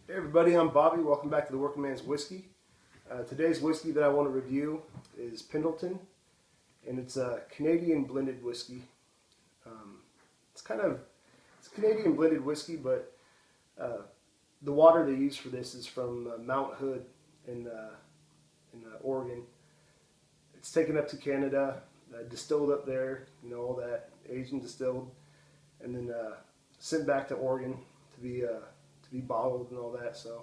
Hey everybody, I'm Bobby. Welcome back to the Working Man's Whiskey. Today's whiskey that I want to review is Pendleton, and it's a Canadian blended whiskey. It's Canadian blended whiskey, but the water they use for this is from Mount Hood in Oregon. It's taken up to Canada, distilled up there, all that Asian distilled, and then sent back to Oregon to be bottled and all that. So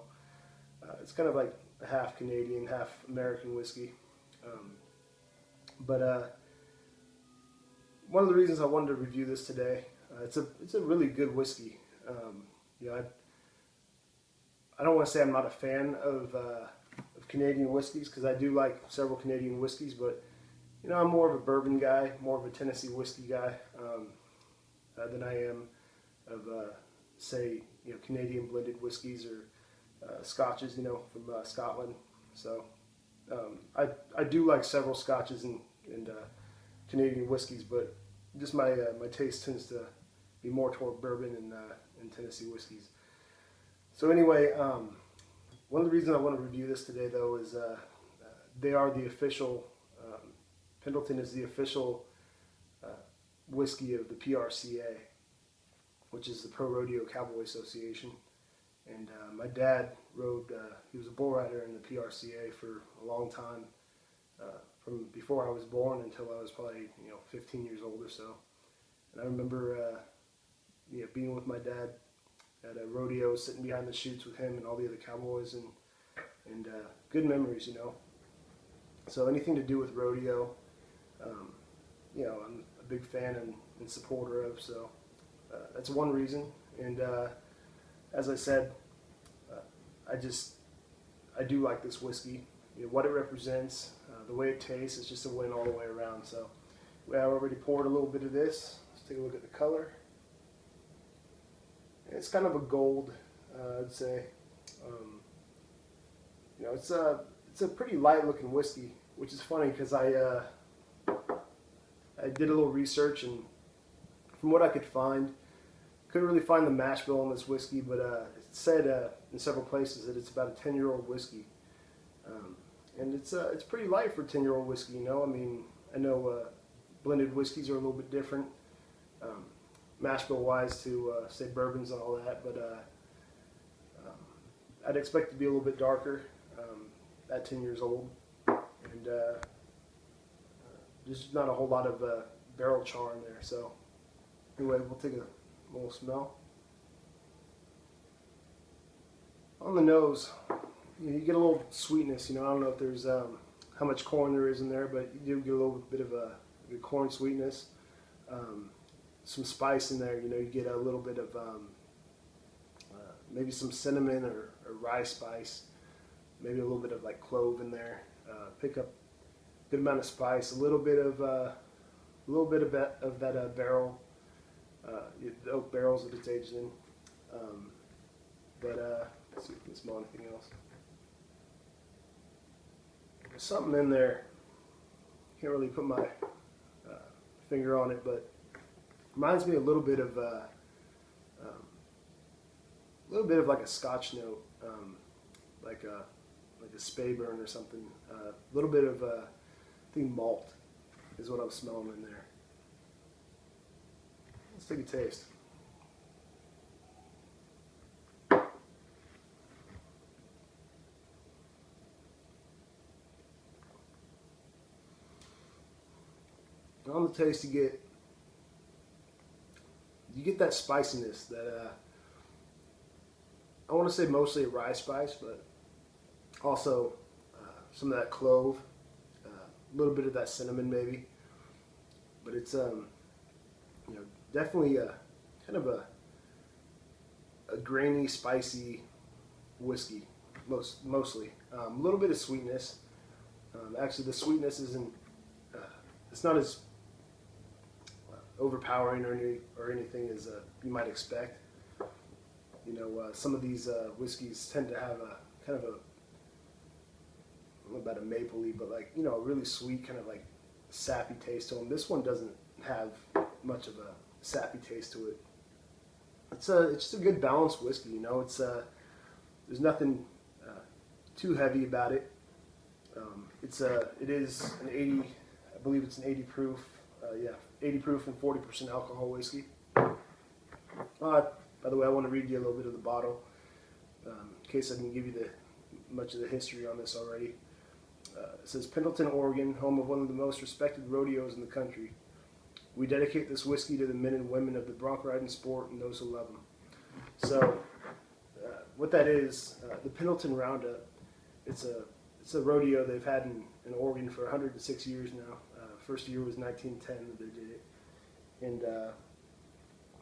it's kind of like a half Canadian, half American whiskey. But one of the reasons I wanted to review this today, it's a really good whiskey. I don't want to say I'm not a fan of Canadian whiskeys, because I do like several Canadian whiskeys, but I'm more of a bourbon guy, more of a Tennessee whiskey guy than I am of say Canadian blended whiskeys or scotches, from Scotland. So I do like several scotches and Canadian whiskeys, but just my taste tends to be more toward bourbon and Tennessee whiskeys. So anyway, one of the reasons I want to review this today, though, is they are the official, Pendleton is the official whiskey of the PRCA, which is the Pro Rodeo Cowboy Association. And my dad rode, he was a bull rider in the PRCA for a long time, from before I was born until I was probably 15 years old or so. And I remember being with my dad at a rodeo, sitting behind the chutes with him and all the other cowboys, and good memories, So anything to do with rodeo, I'm a big fan and supporter of. So that's one reason. And as I said, I do like this whiskey. What it represents, the way it tastes, it's just a win all the way around. So I already poured a little bit of this. Let's take a look at the color. It's kind of a gold, I'd say. It's a pretty light looking whiskey, which is funny because I did a little research, and from what I could find, couldn't really find the mash bill on this whiskey, but it said in several places that it's about a 10-year-old whiskey, and it's pretty light for a 10-year-old whiskey. I know blended whiskeys are a little bit different, mash bill wise, to say bourbons and all that, but I'd expect it to be a little bit darker at 10 years old, and just not a whole lot of barrel char in there. So anyway, we'll take a little smell. On the nose, you get a little sweetness. I don't know if there's how much corn there is in there, but you do get a little bit of a corn sweetness. Some spice in there. You get a little bit of maybe some cinnamon or rye spice, maybe a little bit of like clove in there. Pick up a good amount of spice, a little bit of that barrel, the oak barrels that it's aged in. Let's see if we can smell anything else. There's something in there. Can't really put my finger on it, but reminds me a little bit of like a Scotch note, like a Speyburn or something. A little bit of I think malt is what I'm smelling in there. Let's take a taste. On the taste, you get that spiciness that I want to say mostly a rye spice, but also some of that clove, a little bit of that cinnamon maybe. But it's definitely a kind of a grainy, spicy whiskey, mostly. A little bit of sweetness. Actually, the sweetness isn't. It's not as overpowering or anything as you might expect. Some of these whiskeys tend to have a kind of I don't know about a mapley, but like a really sweet kind of like sappy taste to them. This one doesn't have much of a sappy taste to it. It's just a good balanced whiskey. It's there's nothing too heavy about it. It is an 80, I believe it's an 80 proof, 80 proof and 40% alcohol whiskey. By the way, I want to read you a little bit of the bottle, in case I didn't give you much of the history on this already. It says, Pendleton, Oregon, home of one of the most respected rodeos in the country. We dedicate this whiskey to the men and women of the bronc riding sport and those who love them. So, what that is, the Pendleton Roundup, it's a rodeo they've had in Oregon for 106 years now. First year was 1910 that they did it. And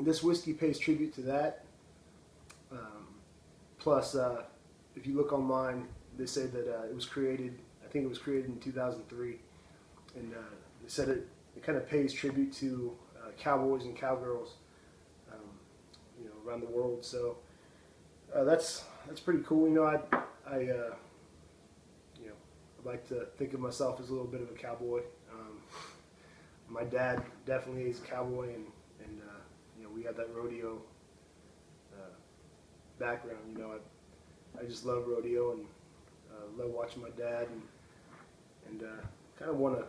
this whiskey pays tribute to that. Plus, if you look online, they say that it was created, I think it was created in 2003. And they said it kind of pays tribute to cowboys and cowgirls, around the world. So that's pretty cool. I like to think of myself as a little bit of a cowboy. My dad definitely is a cowboy, and we have that rodeo background. I just love rodeo and love watching my dad, and kind of want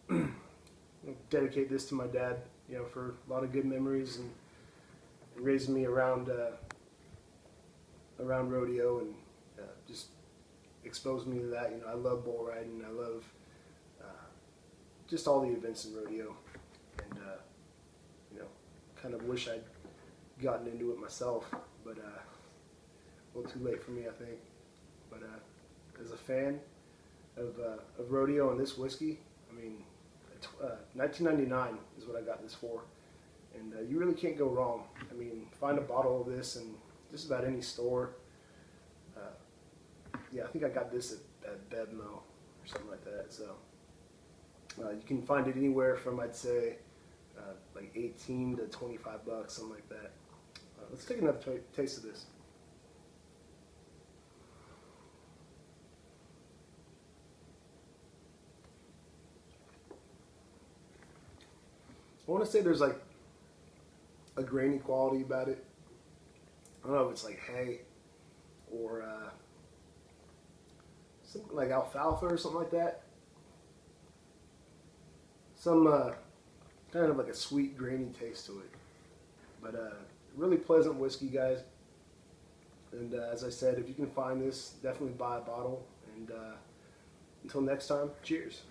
to dedicate this to my dad, for a lot of good memories and raising me around rodeo, and just exposed me to that. I love bull riding. I love just all the events in rodeo, and kind of wish I'd gotten into it myself, but a little too late for me, I think. But as a fan of rodeo and this whiskey, 1999 is what I got this for, and you really can't go wrong. Find a bottle of this in just about any store. I think I got this at Bevmo or something like that. So you can find it anywhere from, I'd say, like 18 to 25 bucks, something like that. Let's take another taste of this. I want to say there's like a grainy quality about it. I don't know if it's like hay or something like alfalfa or something like that. Some kind of like a sweet, grainy taste to it. But really pleasant whiskey, guys. And as I said, if you can find this, definitely buy a bottle. And until next time, cheers.